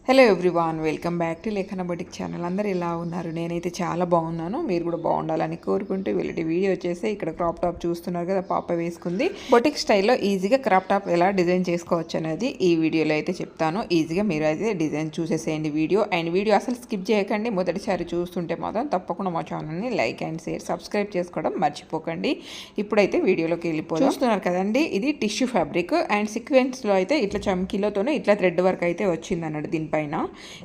Hello everyone, welcome back to లేఖన boutique channel. అందరూ ఎలా ఉన్నారు? నేనైతే చాలా బాగున్నాను. మీరు కూడా బాగుండాలని కోరుకుంటూ వీళ్ళటి వీడియో వచ్చేసి ఇక్కడ క్రాప్ టాప్ చూస్తున్నారు కదా, పాప వేసుకుంది. బొటిక్ స్టైల్లో ఈజీగా క్రాప్ టాప్ ఎలా డిజైన్ చేసుకోవచ్చు అనేది ఈ వీడియోలో అయితే చెప్తాను. ఈజీగా మీరు అయితే డిజైన్ చూసేసేయండి వీడియో అసలు స్కిప్ చేయకండి. మొదటిసారి చూస్తుంటే మాత్రం తప్పకుండా మా ఛానల్ని లైక్ అండ్ షేర్ సబ్స్క్రైబ్ చేసుకోవడం మర్చిపోకండి. ఇప్పుడైతే వీడియోలోకి వెళ్ళిపోయి చూస్తున్నారు కదండి, ఇది టిష్యూ ఫ్యాబ్రిక్ అండ్ సీక్వెన్స్లో అయితే ఇట్లా చమ్కీలతోనే ఇట్లా థ్రెడ్ వర్క్ అయితే వచ్చింది అన్నట్టు. దీనిపైన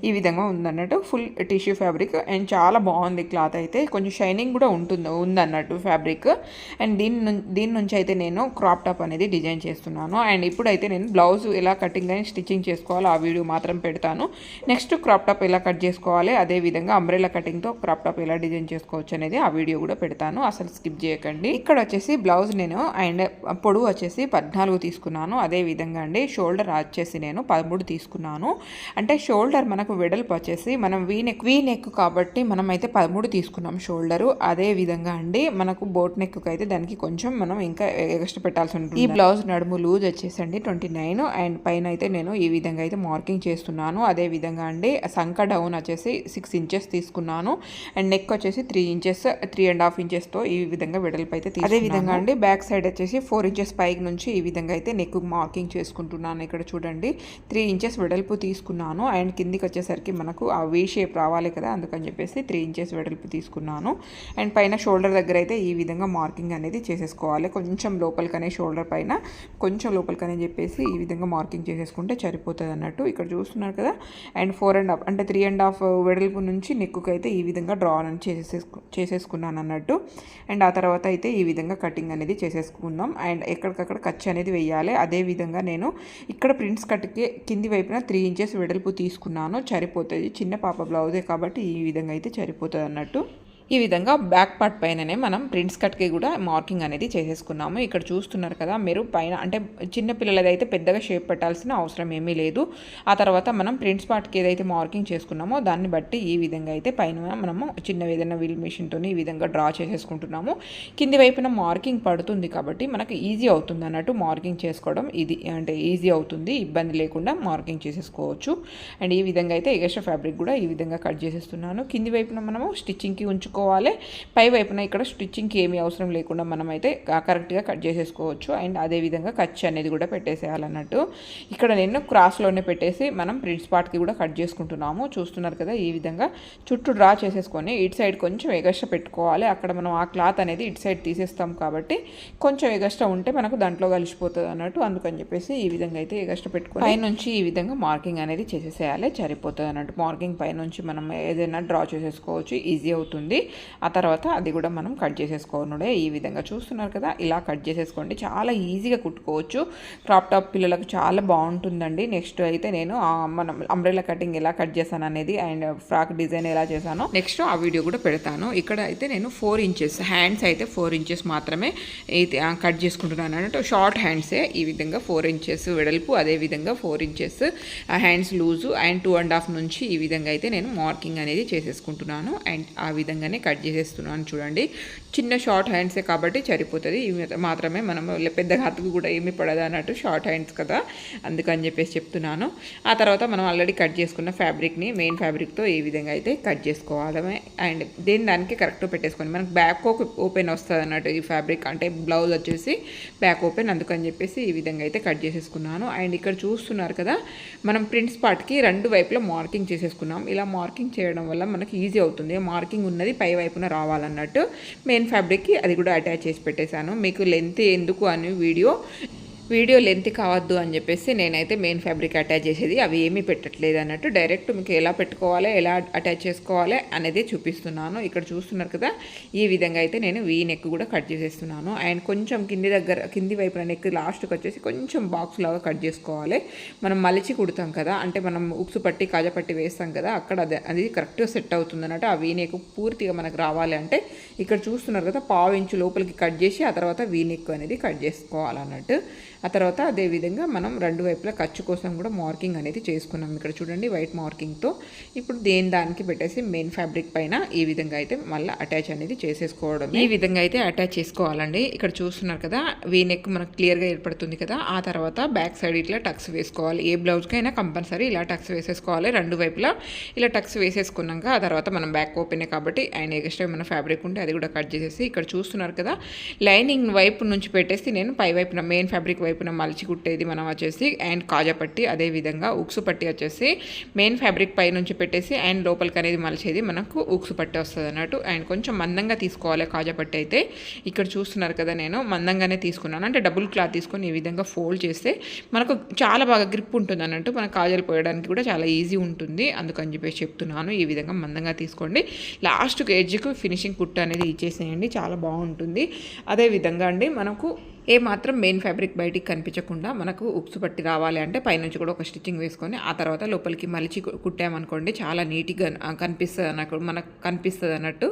ఈ విధంగా ఉందన్నట్టు ఫుల్ టిష్యూ ఫ్యాబ్రిక్ అండ్ చాలా బాగుంది. క్లాత్ అయితే కొంచెం షైనింగ్ కూడా ఉందన్నట్టు ఫ్యాబ్రిక్. అండ్ దీని నుంచి అయితే నేను క్రాప్ టాప్ అనేది డిజైన్ చేస్తున్నాను. అండ్ ఇప్పుడైతే నేను బ్లౌజ్ ఎలా కటింగ్ అని స్టిచ్చింగ్ చేసుకోవాలో ఆ వీడియో మాత్రం పెడతాను. నెక్స్ట్ క్రాప్ టాప్ ఎలా కట్ చేసుకోవాలి, అదేవిధంగా అంబ్రెల్లా కటింగ్తో క్రాప్ టాప్ ఎలా డిజైన్ చేసుకోవచ్చు అనేది ఆ వీడియో కూడా పెడతాను. అసలు స్కిప్ చేయకండి. ఇక్కడ వచ్చేసి బ్లౌజ్ నేను అండ్ పొడవు వచ్చేసి 14 తీసుకున్నాను. అదేవిధంగా అండి షోల్డర్ వచ్చేసి నేను 13 తీసుకున్నాను. అంటే షోల్డర్ మనకు వెడల్పు వచ్చేసి మనం వీ నెక్ కాబట్టి మనం అయితే 13 తీసుకున్నాం షోల్డరు. అదే విధంగా అండి మనకు బోట్ నెక్ అయితే దానికి కొంచెం మనం ఇంకా ఎక్స్ట్రా పెట్టాల్సి ఉంటుంది. ఈ బ్లౌజ్ నడుము లూజ్ వచ్చేసండి 29 అండ్ పైన అయితే నేను ఈ విధంగా అయితే మార్కింగ్ చేస్తున్నాను. అదే విధంగా అండి సంక డౌన్ వచ్చేసి 6 ఇంచెస్ తీసుకున్నాను. అండ్ నెక్ వచ్చేసి 3 ఇంచెస్ 3.5 ఇంచెస్తో ఈ విధంగా వెడల్పు అయితే తీసుకున్నాను. అదే విధంగా అండి బ్యాక్ సైడ్ వచ్చేసి 4 ఇంచెస్ పైకి నుంచి ఈ విధంగా అయితే నెక్ మార్కింగ్ చేసుకుంటున్నాను. ఇక్కడ చూడండి 3 ఇంచెస్ వెడల్పు తీసుకున్నాను. అండ్ కిందికి వచ్చేసరికి మనకు ఆ వీ షేప్ రావాలి కదా, అందుకని చెప్పేసి 3 ఇంచెస్ వెడల్పు తీసుకున్నాను. అండ్ పైన షోల్డర్ దగ్గర అయితే ఈ విధంగా మార్కింగ్ అనేది చేసేసుకోవాలి. కొంచెం లోపలికనే షోల్డర్ పైన కొంచెం లోపలికనే చెప్పేసి ఈ విధంగా మార్కింగ్ చేసేసుకుంటే సరిపోతుంది అన్నట్టు. ఇక్కడ చూస్తున్నారు కదా. అండ్ 4.5 అంటే 3.5 వెడల్పు నుంచి నెక్కుకి అయితే ఈ విధంగా డ్రా అని చేసేసుకున్నాను అన్నట్టు. అండ్ ఆ తర్వాత అయితే ఈ విధంగా కటింగ్ అనేది చేసేసుకుందాం. అండ్ ఎక్కడికక్కడ ఖర్చు అనేది వేయాలి. అదేవిధంగా నేను ఇక్కడ ప్రింట్స్ కట్కి కింది వైపున 3 ఇంచెస్ వెడల్పు తీసుకున్నాను. సరిపోతుంది, చిన్న పాప బ్లౌజే కాబట్టి ఈ విధంగా అయితే సరిపోతుంది అన్నట్టు. ఈ విధంగా బ్యాక్ పార్ట్ పైననే మనం ప్రింట్స్ కట్కి కూడా మార్కింగ్ అనేది చేసేసుకున్నాము. ఇక్కడ చూస్తున్నారు కదా మీరు, పైన అంటే చిన్న పిల్లలది అయితే పెద్దగా షేప్ పెట్టాల్సిన అవసరం ఏమీ లేదు. ఆ తర్వాత మనం ప్రింట్స్ పార్ట్కి ఏదైతే మార్కింగ్ చేసుకున్నామో దాన్ని బట్టి ఈ విధంగా అయితే పైన మనము చిన్న ఏదైనా వీల్ మిషన్తో ఈ విధంగా డ్రా చేసేసుకుంటున్నాము. కింది వైపున మార్కింగ్ పడుతుంది కాబట్టి మనకు ఈజీ అవుతుంది అన్నట్టు. మార్కింగ్ చేసుకోవడం ఇది అంటే ఈజీ అవుతుంది, ఇబ్బంది లేకుండా మార్కింగ్ చేసేసుకోవచ్చు. అండ్ ఈ విధంగా అయితే ఎక్స్ట్రా ఫ్యాబ్రిక్ కూడా ఈ విధంగా కట్ చేసేస్తున్నాను. కింది వైపున మనము స్టిచ్చింగ్కి ఉంచుకోవాలి. పై వైపున ఇక్కడ స్టిచ్చింగ్కి ఏమీ అవసరం లేకుండా మనం అయితే కరెక్ట్గా కట్ చేసేసుకోవచ్చు. అండ్ అదేవిధంగా ఖర్చు అనేది కూడా పెట్టేసేయాలన్నట్టు. ఇక్కడ నేను క్రాస్లోనే పెట్టేసి మనం ప్రింట్స్ పార్ట్కి కూడా కట్ చేసుకుంటున్నాము. చూస్తున్నారు కదా, ఈ విధంగా చుట్టూ డ్రా చేసేసుకొని ఇటు సైడ్ కొంచెం ఎగస్ట్రా పెట్టుకోవాలి. అక్కడ మనం ఆ క్లాత్ అనేది ఇటు సైడ్ తీసేస్తాం కాబట్టి కొంచెం ఎగస్ట్రా ఉంటే మనకు దాంట్లో కలిసిపోతుంది అన్నట్టు. అందుకని చెప్పేసి ఈ విధంగా అయితే ఎగస్ట్రా పెట్టుకొని పైనుంచి ఈ విధంగా మార్కింగ్ అనేది చేసేసేయాలి, సరిపోతుంది అన్నట్టు. మార్కింగ్ పైనుంచి మనం ఏదైనా డ్రా చేసేసుకోవచ్చు, ఈజీ అవుతుంది. ఆ తర్వాత అది కూడా మనం కట్ చేసేసుకోనుడే. ఈ విధంగా చూస్తున్నారు కదా, ఇలా కట్ చేసేసుకోండి. చాలా ఈజీగా కుట్టుకోవచ్చు. క్రాప్ టాప్ పిల్లలకు చాలా బాగుంటుందండి. నెక్స్ట్ అయితే నేను మనం అంబ్రెల్లా కటింగ్ ఎలా కట్ చేశాను అనేది అండ్ ఫ్రాక్ డిజైన్ ఎలా చేశానో నెక్స్ట్ ఆ వీడియో కూడా పెడతాను. ఇక్కడ అయితే నేను 4 ఇంచెస్ హ్యాండ్స్ అయితే 4 ఇంచెస్ మాత్రమే కట్ చేసుకుంటున్నాను అన్నట్టు. షార్ట్ హ్యాండ్సే ఈ విధంగా 4 ఇంచెస్ వెడల్పు, అదేవిధంగా 4 ఇంచెస్ హ్యాండ్స్ లూజు అండ్ 2.5 నుంచి ఈ విధంగా అయితే నేను మార్కింగ్ అనేది చేసేసుకుంటున్నాను. అండ్ ఆ విధంగానే కట్ చేసేస్తున్నాను. చూడండి, చిన్న షార్ట్ హ్యాండ్సే కాబట్టి సరిపోతుంది. ఇవి మాత్రమే మనం పెద్ద హాత్కు కూడా ఏమీ పడదు అన్నట్టు, షార్ట్ హ్యాండ్స్ కదా అందుకని చెప్పేసి చెప్తున్నాను. ఆ తర్వాత మనం ఆల్రెడీ కట్ చేసుకున్న ఫ్యాబ్రిక్ని మెయిన్ ఫ్యాబ్రిక్తో ఈ విధంగా అయితే కట్ చేసుకోవాలి. అండ్ దానికి కరెక్ట్గా పెట్టేసుకొని మనకు బ్యాక్ ఓపెన్ వస్తుంది అన్నట్టు. ఈ ఫ్యాబ్రిక్ అంటే బ్లౌజ్ వచ్చేసి బ్యాక్ ఓపెన్, అందుకని చెప్పేసి ఈ విధంగా అయితే కట్ చేసేసుకున్నాను. అండ్ ఇక్కడ చూస్తున్నారు కదా, మనం ప్రింట్స్ పార్ట్కి 2 వైపులా మార్కింగ్ చేసేసుకున్నాం. ఇలా మార్కింగ్ చేయడం వల్ల మనకి ఈజీ అవుతుంది. మార్కింగ్ ఉన్నది పై వైపున రావాలన్నట్టు. మెయిన్ ఫ్యాబ్రిక్కి అది కూడా అటాచ్ చేసి పెట్టేశాను. మీకు లెంత్ ఎందుకు అని వీడియో లెంత్ కావద్దు అని చెప్పేసి నేనైతే మెయిన్ ఫ్యాబ్రిక్ అటాచ్ చేసేది అవి ఏమీ పెట్టట్లేదు అన్నట్టు. డైరెక్ట్ మీకు ఎలా పెట్టుకోవాలి, ఎలా అటాచ్ చేసుకోవాలి అనేది చూపిస్తున్నాను. ఇక్కడ చూస్తున్నారు కదా, ఈ విధంగా అయితే నేను వీ నెక్ కూడా కట్ చేసేస్తున్నాను. అండ్ కొంచెం కింది వైపున నెక్ లాస్ట్కి వచ్చేసి కొంచెం బాక్స్ లాగా కట్ చేసుకోవాలి. మనం మలిచి కుడతాం కదా, అంటే మనం ఉక్సు పట్టి కాజా పట్టి వేస్తాం కదా, అక్కడ అది కరెక్ట్గా సెట్ అవుతుంది అన్నట్టు. ఆ వీ నెక్ పూర్తిగా మనకు రావాలి అంటే ఇక్కడ చూస్తున్నారు కదా, 1/4 ఇంచు లోపలికి కట్ చేసి ఆ తర్వాత వీ నెక్ అనేది కట్ చేసుకోవాలన్నట్టు. ఆ తర్వాత అదేవిధంగా మనం రెండు వైపులా ఖర్చు కోసం కూడా మార్కింగ్ అనేది చేసుకున్నాం. ఇక్కడ చూడండి వైట్ మార్కింగ్తో. ఇప్పుడు దానికి పెట్టేసి మెయిన్ ఫ్యాబ్రిక్ పైన ఈ విధంగా అయితే మళ్ళీ అటాచ్ అనేది చేసేసుకోవడం. ఈ విధంగా అయితే అటాచ్ చేసుకోవాలండి. ఇక్కడ చూస్తున్నారు కదా వీ నెక్ మనకు క్లియర్గా ఏర్పడుతుంది కదా. ఆ తర్వాత బ్యాక్ సైడ్ ఇట్లా టక్స్ వేసుకోవాలి. ఏ బ్లౌజ్కైనా కంపల్సరీ ఇలా టక్స్ వేసేసుకోవాలి. రెండు వైపులా ఇలా టక్స్ వేసేసుకున్నాక ఆ తర్వాత మనం బ్యాక్ ఓపెనే కాబట్టి ఆయన ఎక్స్ట్రా ఏమైనా ఫ్యాబ్రిక్ ఉంటే అది కూడా కట్ చేసేసి ఇక్కడ చూస్తున్నారు కదా లైనింగ్ వైపు నుంచి పెట్టేసి నేను పై వైపున మెయిన్ ఫ్యాబ్రిక్ వైపున మలిచి కుట్టేది మనం వచ్చేసి అండ్ కాజా పట్టి అదేవిధంగా ఉక్సు పట్టి వచ్చేసి మెయిన్ ఫ్యాబ్రిక్ పై నుంచి పెట్టేసి అండ్ లోపలికి అనేది మలిచేది మనకు ఉక్సు పట్టి వస్తుంది అన్నట్టు. అండ్ కొంచెం మందంగా తీసుకోవాలి కాజా పట్టి అయితే. ఇక్కడ చూస్తున్నారు కదా నేను మందంగానే తీసుకున్నాను. అంటే డబుల్ క్లాత్ తీసుకొని ఈ విధంగా ఫోల్డ్ చేస్తే మనకు చాలా బాగా గ్రిప్ ఉంటుంది అన్నట్టు. మన కాజాలు పోయడానికి కూడా చాలా ఈజీ ఉంటుంది. అందుకని చెప్పేసి చెప్తున్నాను. ఈ విధంగా మందంగా తీసుకోండి. లాస్ట్కి ఎడ్జ్కి ఫినిషింగ్ కుట్టు అనేది ఇచ్చేసేయండి. చాలా బాగుంటుంది. అదేవిధంగా అండి మనకు మాత్రం మెయిన్ ఫ్యాబ్రిక్ బయటికి కనిపించకుండా మనకు ఉక్సు పట్టి రావాలి అంటే పైనుంచి కూడా ఒక స్టిచ్చింగ్ వేసుకొని ఆ తర్వాత లోపలికి మలిచి కుట్టామనుకోండి చాలా నీట్గా కనిపిస్తుంది అన్నట్టు మనకు కనిపిస్తుంది అన్నట్టు.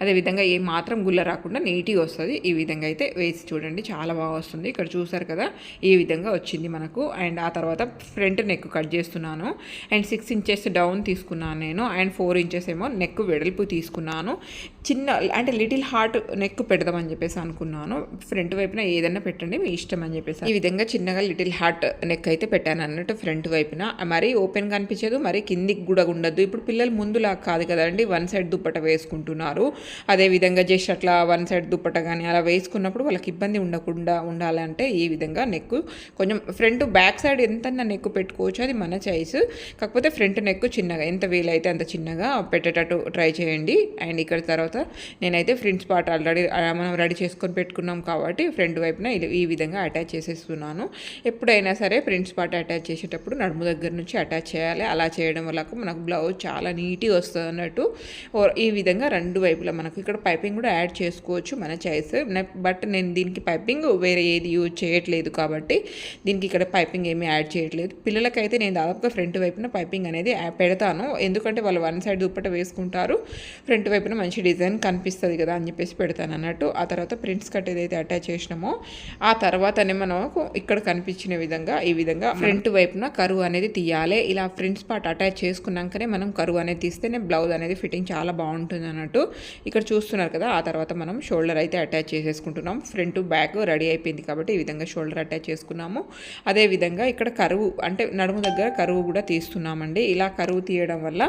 అదేవిధంగా మాత్రం గుల్ల రాకుండా నీట్గా వస్తుంది. ఈ విధంగా అయితే వేసి చూడండి చాలా బాగా వస్తుంది. ఇక్కడ చూసారు కదా ఈ విధంగా వచ్చింది మనకు. అండ్ ఆ తర్వాత ఫ్రంట్ నెక్ కట్ చేస్తున్నాను. అండ్ 6 ఇంచెస్ డౌన్ తీసుకున్నాను నేను. అండ్ 4 ఇంచెస్ ఏమో నెక్ వెడల్పు తీసుకున్నాను. చిన్న అంటే లిటిల్ హార్ట్ నెక్ పెడదామని చెప్పేసి అనుకున్నాను. ఫ్రంట్ వైపున ఏదైనా పెట్టండి మీ ఇష్టం అని చెప్పేసి ఈ విధంగా చిన్నగా లిటిల్ హార్ట్ నెక్ అయితే పెట్టాను అన్నట్టు. ఫ్రంట్ వైపున మరీ ఓపెన్ కనిపించదు, మరి కిందికి కూడా ఉండదు. ఇప్పుడు పిల్లలు ముందులా కాదు కదండి, వన్ సైడ్ దుప్పట వేసుకుంటున్నారు. అదేవిధంగా జస్ట్ అట్లా వన్ సైడ్ దుప్పట కానీ అలా వేసుకున్నప్పుడు వాళ్ళకి ఇబ్బంది ఉండకుండా ఉండాలంటే ఈ విధంగా నెక్ కొంచెం ఫ్రంట్ బ్యాక్ సైడ్ ఎంతన్నా నెక్ పెట్టుకోవచ్చు, అది మన చాయిస్. కాకపోతే ఫ్రంట్ నెక్ చిన్నగా ఎంత వీలైతే అంత చిన్నగా పెట్టేటట్టు ట్రై చేయండి. అండ్ ఇక్కడ తర్వాత నేనైతే ఫ్రంట్ పార్ట్ ఆల్రెడీ మనం రెడీ చేసుకొని పెట్టుకున్నాం కాబట్టి ఫ్రంట్ వైపున ఈ విధంగా అటాచ్ చేసేస్తున్నాను. ఎప్పుడైనా సరే ఫ్రంట్ పార్ట్ అటాచ్ చేసేటప్పుడు నడుము దగ్గర నుంచి అటాచ్ చేయాలి. అలా చేయడం వల్ల మనకు బ్లౌజ్ చాలా నీట్గా వస్తుంది అన్నట్టు. ఈ విధంగా రెండు వైపులా మనకు ఇక్కడ పైపింగ్ కూడా యాడ్ చేసుకోవచ్చు మన చాయిస్. బట్ నేను దీనికి పైపింగ్ వేరే ఏది యూజ్ చేయట్లేదు కాబట్టి దీనికి ఇక్కడ పైపింగ్ ఏమీ యాడ్ చేయట్లేదు. పిల్లలకైతే నేను దాదాపుగా ఫ్రంట్ వైపున పైపింగ్ అనేది పెడతాను. ఎందుకంటే వాళ్ళు వన్ సైడ్ దుప్పట వేసుకుంటారు, ఫ్రంట్ వైపున మంచి డిజైన్ కనిపిస్తుంది కదా అని చెప్పేసి పెడతాను అన్నట్టు. ఆ తర్వాత ప్రింట్స్ కట్ ఏదైతే అటాచ్ చేసినామో ఆ తర్వాతనే మనకు ఇక్కడ కనిపించిన విధంగా ఈ విధంగా ఫ్రంట్ వైపున కరువు అనేది తీయాలి. ఇలా ఫ్రంట్ పార్ట్ అటాచ్ చేసుకున్నాకనే మనం కరువు అనేది తీస్తేనే బ్లౌజ్ అనేది ఫిట్టింగ్ చాలా బాగుంటుంది అన్నట్టు. ఇక్కడ చూస్తున్నారు కదా. ఆ తర్వాత మనం షోల్డర్ అయితే అటాచ్ చేసేసుకుంటున్నాం. ఫ్రంట్ బ్యాక్ రెడీ అయిపోయింది కాబట్టి ఈ విధంగా షోల్డర్ అటాచ్ చేసుకున్నాము. అదేవిధంగా ఇక్కడ కరువు అంటే నడుము దగ్గర కరువు కూడా తీస్తున్నామండి. ఇలా కరువు తీయడం వల్ల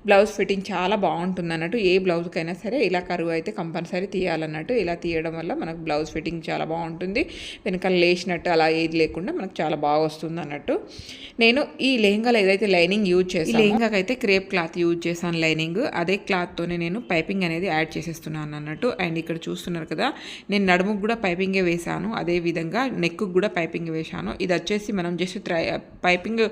బ్లౌజ్ ఫిట్టింగ్ చాలా బాగుంటుంది అన్నట్టు. ఏ బ్లౌజ్కైనా సరే ఇలా కరువు అయితే కంపల్సరీ తీయాలన్నట్టు. ఇలా తీయడం వల్ల మనకు బ్లౌజ్ ఫిట్టింగ్ చాలా బాగుంటుంది. వెనకాల లేచినట్టు అలా ఏది లేకుండా మనకు చాలా బాగా వస్తుంది అన్నట్టు. నేను ఈ లెహంగాలో ఏదైతే లైనింగ్ యూజ్ చేసాను, లెహంగాకి అయితే క్రేప్ క్లాత్ యూజ్ చేశాను లైనింగ్. అదే క్లాత్తోనే నేను పైపింగ్ అనేది యాడ్ చేసేస్తున్నాను అన్నట్టు. అండ్ ఇక్కడ చూస్తున్నారు కదా నేను నడుముకు కూడా పైపింగే వేసాను, అదేవిధంగా నెక్కు కూడా పైపింగ్ వేసాను. ఇది వచ్చేసి మనం జస్ట్ పైపింగ్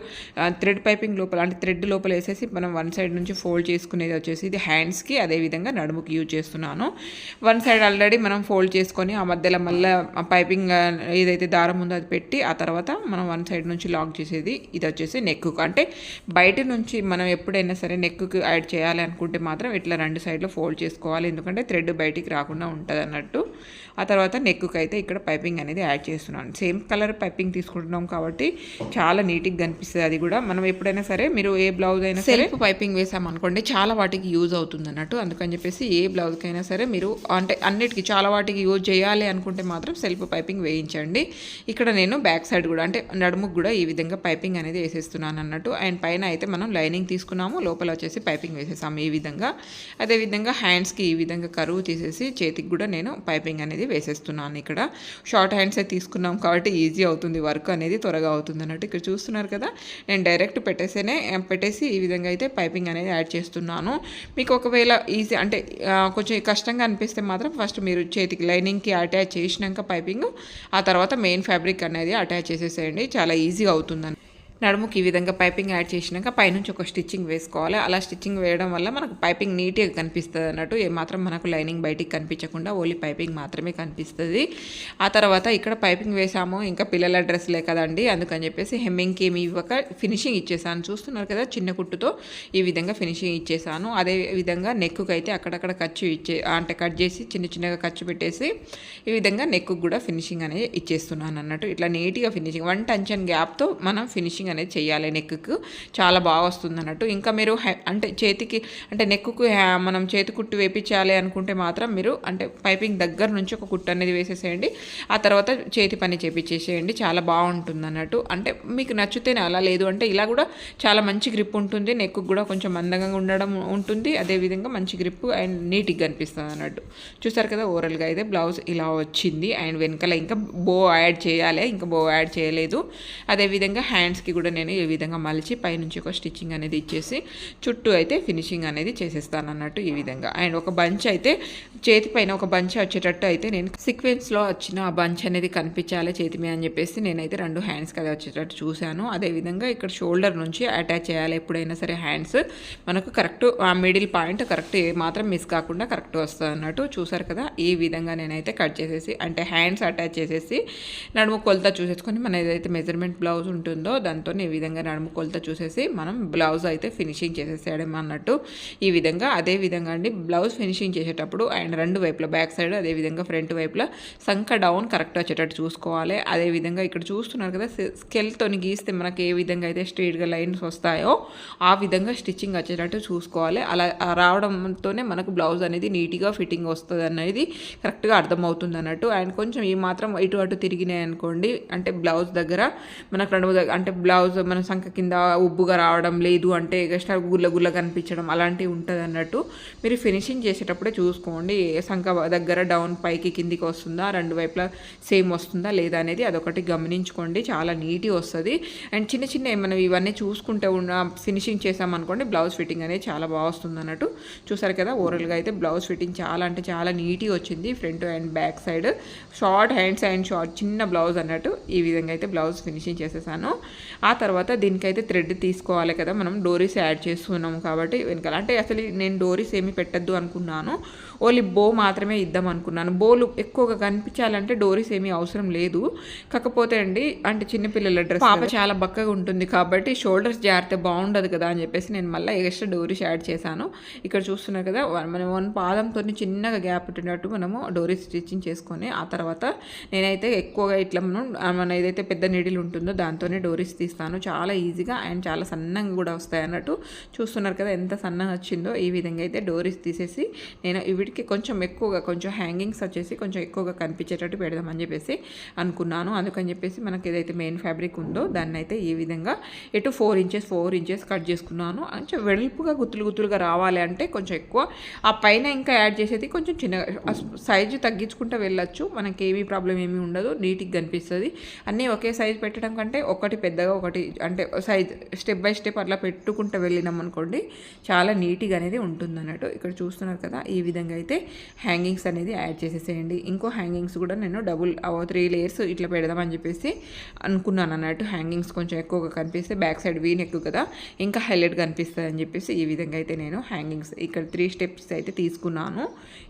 థ్రెడ్ పైపింగ్ లోపల అంటే థ్రెడ్ లోపల వేసేసి మనం వన్ సైడ్ నుంచి ఫోల్డ్ చేసుకునేది వచ్చేసి ఇది హ్యాండ్స్కి అదేవిధంగా నడుముకి యూజ్ చేస్తున్నాను. వన్ సైడ్ ఆల్రెడీ మనం ఫోల్డ్ చేసుకొని ఆ మధ్యలో మళ్ళీ పైపింగ్ ఏదైతే దారం ఉందో అది పెట్టి ఆ తర్వాత మనం వన్ సైడ్ నుంచి లాక్ చేసేది. ఇది వచ్చేసి నెక్కు అంటే బయట నుంచి మనం ఎప్పుడైనా సరే నెక్కు యాడ్ చేయాలి అనుకుంటే మాత్రం ఇట్లా రెండు సైడ్లో ఫోల్డ్ చేసుకోవాలి, ఎందుకంటే థ్రెడ్ బయటికి రాకుండా ఉంటుంది అన్నట్టు. ఆ తర్వాత నెక్కుకి అయితే ఇక్కడ పైపింగ్ అనేది యాడ్ చేస్తున్నాను. సేమ్ కలర్ పైపింగ్ తీసుకుంటున్నాం కాబట్టి చాలా నీట్గా కనిపిస్తుంది. అది కూడా మనం ఎప్పుడైనా సరే మీరు ఏ బ్లౌజ్ అయినా సరే పైపింగ్ వేసామనుకోండి చాలా వాటికి యూజ్ అవుతుంది అన్నట్టు. అందుకని చెప్పేసి ఏ బ్లౌజ్కైనా సరే మీరు అంటే అన్నిటికీ చాలా వాటికి యూజ్ చేయాలి అనుకుంటే మాత్రం సెల్ఫ్ పైపింగ్ వేయించండి. ఇక్కడ నేను బ్యాక్ సైడ్ కూడా అంటే నడుముకు కూడా ఈ విధంగా పైపింగ్ అనేది వేసేస్తున్నాను అన్నట్టు. అండ్ పైన అయితే మనం లైనింగ్ తీసుకున్నాము, లోపల వచ్చేసి పైపింగ్ వేసేసాము ఈ విధంగా. అదేవిధంగా హ్యాండ్స్కి ఈ విధంగా కరువు తీసేసి చేతికి కూడా నేను పైపింగ్ అనేది వేసేస్తున్నాను. ఇక్కడ షార్ట్ హ్యాండ్సే తీసుకున్నాం కాబట్టి ఈజీ అవుతుంది, వర్క్ అనేది త్వరగా అవుతుంది అన్నట్టు. ఇక్కడ చూస్తున్నారు కదా నేను డైరెక్ట్ పెట్టేసి ఈ విధంగా అయితే పైపింగ్ అనేది యాడ్ చేస్తున్నాను. మీకు ఒకవేళ ఈజీ అంటే కొంచెం కష్టంగా అనిపిస్తే మాత్రం ఫస్ట్ మీరు చేతికి లైనింగ్కి అటాచ్ చేసినాక పైపింగ్ ఆ తర్వాత మెయిన్ ఫ్యాబ్రిక్ అనేది అటాచ్ చేసేసేయండి, చాలా ఈజీగా అవుతుందని. నడుముకి ఈ విధంగా పైపింగ్ యాడ్ చేసినాక పైనుంచి ఒక స్టిచ్చింగ్ వేసుకోవాలి. అలా స్టిచ్చింగ్ వేయడం వల్ల మనకు పైపింగ్ నీట్గా కనిపిస్తుంది అన్నట్టు. ఏమాత్రం మనకు లైనింగ్ బయటికి కనిపించకుండా ఓన్లీ పైపింగ్ మాత్రమే కనిపిస్తుంది. ఆ తర్వాత ఇక్కడ పైపింగ్ వేసాము, ఇంకా పిల్లల డ్రెస్లే కదండి, అందుకని చెప్పేసి హెమ్మింగ్కి ఏమి ఇవ్వక ఫినిషింగ్ ఇచ్చేసాను. చూస్తున్నారు కదా, చిన్న కుట్టుతో ఈ విధంగా ఫినిషింగ్ ఇచ్చేసాను. అదే విధంగా నెక్కుకి అయితే అక్కడక్కడ కట్ చేసి చిన్నగా ఖర్చు పెట్టేసి ఈ విధంగా నెక్కు కూడా ఫినిషింగ్ అనేది ఇచ్చేస్తున్నాను అన్నట్టు. ఇట్లా నీట్గా ఫినిషింగ్ 1 టంచన్ గ్యాప్తో మనం ఫినిషింగ్ అనేది చేయాలి. నెక్కు చాలా బాగా వస్తుంది అన్నట్టు. ఇంకా మీరు అంటే చేతికి అంటే నెక్కుకు మనం చేతి కుట్టు వేపించాలి అనుకుంటే మాత్రం మీరు అంటే పైపింగ్ దగ్గర నుంచి ఒక కుట్టు అనేది వేసేసేయండి. ఆ తర్వాత చేతి పని చేపించేసేయండి, చాలా బాగుంటుంది అన్నట్టు. అంటే మీకు నచ్చితేనే అలా, లేదు అంటే ఇలా కూడా చాలా మంచి గ్రిప్ ఉంటుంది. నెక్కు కూడా కొంచెం మందంగా ఉండడం ఉంటుంది, అదేవిధంగా మంచి గ్రిప్ అండ్ నీట్గా కనిపిస్తుంది అన్నట్టు. చూసారు కదా, ఓవరాల్గా అయితే బ్లౌజ్ ఇలా వచ్చింది. అండ్ వెనకాల ఇంకా బో యాడ్ చేయాలి, ఇంకా బో యాడ్ చేయలేదు. అదేవిధంగా హ్యాండ్స్కి కూడా నేను ఈ విధంగా మలిచి పైనుంచి ఒక స్టిచ్చింగ్ అనేది ఇచ్చేసి చుట్టూ అయితే ఫినిషింగ్ అనేది చేసేస్తాను అన్నట్టు ఈ విధంగా. అండ్ ఒక బంచ్ అయితే చేతి పైన ఒక బంచ్ వచ్చేటట్టు అయితే నేను సీక్వెన్స్లో వచ్చిన ఆ బంచ్ అనేది కనిపించాలి చేతి మీద అని చెప్పేసి నేనైతే 2 హ్యాండ్స్కి అది వచ్చేటట్టు చూశాను. అదేవిధంగా ఇక్కడ షోల్డర్ నుంచి అటాచ్ చేయాలి ఎప్పుడైనా సరే హ్యాండ్స్. మనకు కరెక్ట్ ఆ మిడిల్ పాయింట్ కరెక్ట్ ఏ మాత్రం మిస్ కాకుండా కరెక్ట్ వస్తుంది అన్నట్టు. చూసారు కదా, ఈ విధంగా నేనైతే కట్ చేసేసి అంటే హ్యాండ్స్ అటాచ్ చేసేసి నడుము కొలత చూసేసుకొని మన ఏదైతే మెజర్మెంట్ బ్లౌజ్ ఉంటుందో దాంతో ఈ విధంగా నడుము కొలత చూసేసి మనం బ్లౌజ్ అయితే ఫినిషింగ్ చేసేసేయడం అన్నట్టు ఈ విధంగా. అదే విధంగా అండి బ్లౌజ్ ఫినిషింగ్ చేసేటప్పుడు అండ్ 2 వైపుల బ్యాక్ సైడ్ అదేవిధంగా ఫ్రంట్ వైపుల సంక డౌన్ కరెక్ట్ వచ్చేటట్టు చూసుకోవాలి. అదేవిధంగా ఇక్కడ చూస్తున్నారు కదా, స్కెల్తో గీస్తే మనకి ఏ విధంగా అయితే స్ట్రైట్గా లైన్స్ వస్తాయో ఆ విధంగా స్టిచ్చింగ్ వచ్చేటట్టు చూసుకోవాలి. అలా రావడంతోనే మనకు బ్లౌజ్ అనేది నీట్గా ఫిట్టింగ్ వస్తుంది అనేది కరెక్ట్గా అర్థమవుతుంది అన్నట్టు. అండ్ కొంచెం ఈ మాత్రం ఇటు అటు తిరిగినాయి అనుకోండి, అంటే బ్లౌజ్ దగ్గర మనకు అంటే బ్లౌజ్ మన సంఖ కింద ఉబ్బుగా రావడం, లేదు అంటే ఎక్స్ట్రా గుల్ల కనిపించడం అలాంటివి ఉంటుంది అన్నట్టు. మీరు ఫినిషింగ్ చేసేటప్పుడే చూసుకోండి, సంఖ దగ్గర డౌన్ పైకి కిందికి వస్తుందా, 2 వైపులా సేమ్ వస్తుందా లేదా అనేది అదొకటి గమనించుకోండి, చాలా నీట్గా వస్తుంది. అండ్ చిన్న మనం ఇవన్నీ చూసుకుంటే ఫినిషింగ్ చేసామనుకోండి బ్లౌజ్ ఫిట్టింగ్ అనేది చాలా బాగా వస్తుంది అన్నట్టు. చూసారు కదా, ఓవరాల్గా అయితే బ్లౌజ్ ఫిట్టింగ్ చాలా అంటే చాలా నీట్గా వచ్చింది. Front and back side short hands and short చిన్న బ్లౌజ్ అన్నట్టు ఈ విధంగా అయితే బ్లౌజ్ ఫినిషింగ్ చేసేసాను. ఆ తర్వాత దీనికైతే థ్రెడ్ తీసుకోవాలి కదా, మనం డోరీస్ యాడ్ చేస్తున్నాము కాబట్టి వెనకాల అంటే అసలు నేను డోరీస్ ఏమి పెట్టద్దు అనుకున్నాను, ఓన్లీ బో మాత్రమే ఇద్దాం అనుకున్నాను. బోలు ఎక్కువగా కనిపించాలంటే డోరీస్ ఏమీ అవసరం లేదు. కాకపోతే అండి అంటే చిన్నపిల్లల డ్రెస్ పాప చాలా బక్కగా ఉంటుంది కాబట్టి షోల్డర్స్ జారితే బాగుండదు కదా అని చెప్పేసి నేను మళ్ళీ ఎక్స్ట్రా డోరీస్ యాడ్ చేశాను. ఇక్కడ చూస్తున్నారు కదా, మనం 1 పాదంతో చిన్నగా గ్యాప్ పెట్టినట్టు మనము డోరీస్ స్టిచ్చింగ్ చేసుకొని ఆ తర్వాత నేనైతే ఎక్కువగా ఇట్లా మన ఏదైతే పెద్ద నీడిల్ ఉంటుందో దాంతోనే డోరీస్ తీస్తాను. చాలా ఈజీగా అండ్ చాలా సన్నంగా కూడా వస్తాయి అన్నట్టు. చూస్తున్నారు కదా ఎంత సన్నగా వచ్చిందో. ఈ విధంగా అయితే డోరీస్ తీసేసి నేను వీటికి కొంచెం ఎక్కువగా కొంచెం హ్యాంగింగ్స్ వచ్చేసి కొంచెం ఎక్కువగా కనిపించేటట్టు పెడదామని చెప్పేసి అనుకున్నాను. అందుకని చెప్పేసి మనకి ఏదైతే మెయిన్ ఫ్యాబ్రిక్ ఉందో దాన్ని అయితే ఈ విధంగా ఇటు 4 ఇంచెస్ కట్ చేసుకున్నాను. కొంచెం వెడల్పుగా గుత్తులుగా రావాలి అంటే కొంచెం ఎక్కువ ఆ పైన ఇంకా యాడ్ చేసేది కొంచెం చిన్నగా సైజు తగ్గించుకుంటూ వెళ్ళొచ్చు, మనకి ఏమీ ప్రాబ్లం ఏమీ ఉండదు, నీట్గా కనిపిస్తుంది. అన్నీ ఒకే సైజు పెట్టడం కంటే ఒకటి పెద్దగా ఒకటి అంటే సైజ్ స్టెప్ బై స్టెప్ అట్లా పెట్టుకుంటూ వెళ్ళినాం అనుకోండి చాలా నీట్గా అనేది ఉంటుంది అన్నట్టు. ఇక్కడ చూస్తున్నారు కదా, ఈ విధంగా అయితే హ్యాంగింగ్స్ అనేది యాడ్ చేసేసేయండి. ఇంకో హ్యాంగింగ్స్ కూడా నేను 3 లేయర్స్ ఇట్లా పెడదామని చెప్పేసి అనుకున్నాను అన్నట్టు. హ్యాంగింగ్స్ కొంచెం ఎక్కువగా కనిపిస్తే బ్యాక్ సైడ్ వీ నెక్ కదా ఇంకా హైలైట్ కనిపిస్తుంది అని చెప్పేసి ఈ విధంగా అయితే నేను హ్యాంగింగ్స్ ఇక్కడ 3 స్టెప్స్ అయితే తీసుకున్నాను.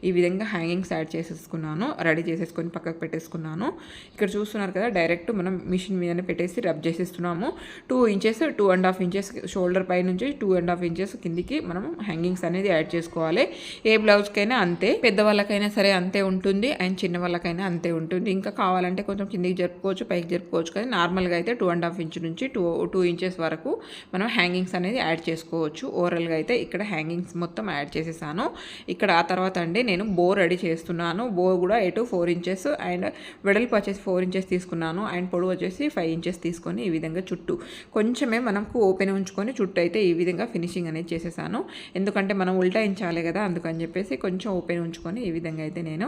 ఈ విధంగా హ్యాంగింగ్స్ యాడ్ చేసేసుకున్నాను, రెడీ చేసేసుకొని పక్కకు పెట్టేసుకున్నాను. ఇక్కడ చూస్తున్నారు కదా, డైరెక్ట్ మనం మిషన్ మీదనే పెట్టేసి రబ్ చేసేస్తున్నాము. 2 ఇంచెస్ 2.5 ఇంచెస్ షోల్డర్ పై నుంచి 2.5 ఇంచెస్ కిందికి మనం హ్యాంగింగ్స్ అనేది యాడ్ చేసుకోవాలి. ఏ బ్లౌజ్కైనా అంతే, పెద్దవాళ్ళకైనా సరే అంతే ఉంటుంది అండ్ చిన్న వాళ్ళకైనా అంతే ఉంటుంది. ఇంకా కావాలంటే కొంచెం కిందికి జరుపుకోవచ్చు, పైకి జరుపుకోవచ్చు, కానీ నార్మల్గా అయితే 2.5 ఇంచ్ నుంచి 2 ఇంచెస్ వరకు మనం హ్యాంగింగ్స్ అనేది యాడ్ చేసుకోవచ్చు. ఓవరాల్గా అయితే ఇక్కడ హ్యాంగింగ్స్ మొత్తం యాడ్ చేసేసాను. ఇక్కడ ఆ తర్వాత అండి నేను బో రెడీ చేస్తున్నాను. బో కూడా ఎటు 4 ఇంచెస్ అండ్ వెడల్పు వచ్చేసి 4 ఇంచెస్ తీసుకున్నాను అండ్ పొడవు వచ్చేసి 5 ఇంచెస్ తీసుకొని ఈ విధంగా చుట్టూ కొంచెమే మనకు ఓపెన్ ఉంచుకొని చుట్టూ అయితే ఈ విధంగా ఫినిషింగ్ అనేది చేసేసాను. ఎందుకంటే మనం ఉల్టాయించాలి కదా, అందుకని చెప్పేసి కొంచెం ఓపెన్ ఉంచుకొని ఈ విధంగా అయితే నేను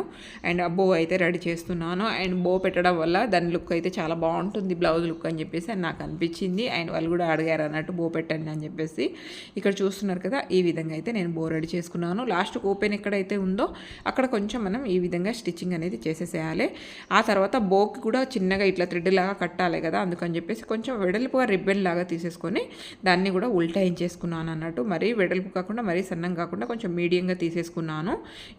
అండ్ బో అయితే రెడీ చేస్తున్నాను. అండ్ బో పెట్టడం వల్ల దాని లుక్ అయితే చాలా బాగుంటుంది బ్లౌజ్ లుక్ అని చెప్పేసి నాకు అనిపించింది. అండ్ వాళ్ళు కూడా అడిగారు అన్నట్టు బో పెట్టండి అని చెప్పేసి. ఇక్కడ చూస్తున్నారు కదా, ఈ విధంగా అయితే నేను బో రెడీ చేసుకున్నాను. లాస్ట్కి ఓపెన్ ఎక్కడైతే ఉందో అక్కడ కొంచెం మనం ఈ విధంగా స్టిచ్చింగ్ అనేది చేసేసేయాలి. ఆ తర్వాత బోకి కూడా చిన్నగా ఇట్లా థ్రెడ్ లాగా కట్టాలి కదా, అందుకని చెప్పేసి కొంచెం వెడల్పుగా రిబ్బన్ లాగా తీసేసుకొని దాన్ని కూడా ఉల్టాయించేసుకున్నాను అన్నట్టు. మరీ వెడల్పు కాకుండా మరీ సన్నం కాకుండా కొంచెం మీడియంగా తీసేసుకున్నాను.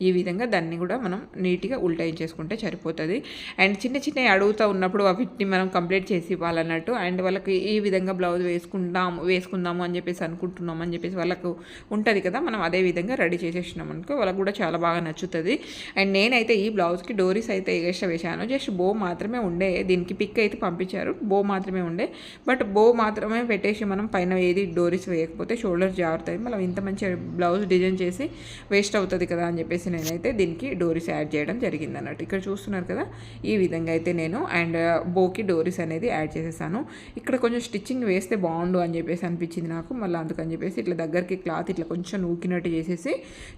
ఈ విధంగా దాన్ని కూడా మనం నీట్గా ఉల్టాయించేసుకుంటే సరిపోతుంది. అండ్ చిన్న చిన్నవి అడుగుతూ ఉన్నప్పుడు వీటిని మనం కంప్లీట్ చేసి ఇవ్వాలన్నట్టు. అండ్ వాళ్ళకి ఈ విధంగా బ్లౌజ్ వేసుకుందాము అని చెప్పేసి అనుకుంటున్నాం అని చెప్పేసి వాళ్ళకు ఉంటుంది కదా, మనం అదే విధంగా రెడీ చేసేసినాం అనుకో వాళ్ళకు కూడా చాలా బాగా నచ్చుతుంది. అండ్ నేనైతే ఈ బ్లౌజ్కి డోరీస్ అయితే ఎక్స్ట్రా వేశాను. జస్ట్ బో మాత్రమే ఉండే, దీనికి పిక్ అయితే పంపించారు, బో మాత్రమే ఉండే. బట్ బో మాత్రమే పెట్టేసి మనం పైన ఏది డోరీస్ వేయకపోతే షోల్డర్ జారుతాయి, మనం ఇంత మంచి బ్లౌజ్ డిజైన్ చేసి వేస్ట్ అవుతుంది కదా అని చెప్పేసి నేనైతే దీనికి డోరీస్ యాడ్ చేయడం జరిగింది అన్నట్టు. ఇక్కడ చూస్తున్నారు కదా, ఈ విధంగా అయితే నేను అండ్ బోకి డోరీస్ అనేది యాడ్ చేసేసాను. ఇక్కడ కొంచెం స్టిచ్చింగ్ వేస్తే బాగుండు అని చెప్పేసి అనిపించింది నాకు. మళ్ళీ అందుకని చెప్పేసి ఇట్లా దగ్గరికి క్లాత్ ఇట్లా కొంచెం నూకినట్టు చేసేసి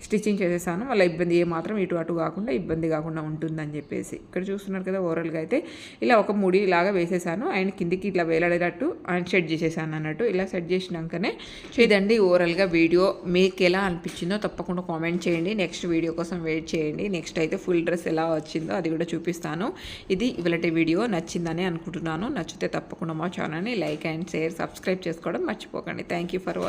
స్టిచ్చింగ్ చేసేసాను. మళ్ళీ ఇబ్బంది ఏమాత్రం ఇటు అటు కాకుండా ఇబ్బంది కాకుండా ఉంటుందని చెప్పేసి ఇక్కడ చూస్తున్నారు కదా, ఓవరాల్గా అయితే ఇలా ఒక ముడి లాగా వేసేసాను. అండ్ కిందికి ఇట్లా వేలాడేటట్టు అండ్ సెట్ చేసేసాను అన్నట్టు. ఇలా సెట్ చేసినాకనే ఇదండి ఓవరాల్గా వీడియో. మీకు ఎలా అనిపించిందో తప్పకుండా కామెంట్ చేయండి. నెక్స్ట్ వీడియో కోసం వెయిట్ చేయండి. నెక్స్ట్ అయితే ఫుల్ డ్రెస్ ఎలా వచ్చిందో అది కూడా చూపిస్తాను. ఇది ఇవాళ వీడియో నచ్చిందని అనుకుంటున్నాను. నచ్చితే తప్పకుండా మా ఛానల్ని లైక్ అండ్ షేర్ సబ్స్క్రైబ్ చేసుకోవడం మర్చిపోకండి. Thank you for watching.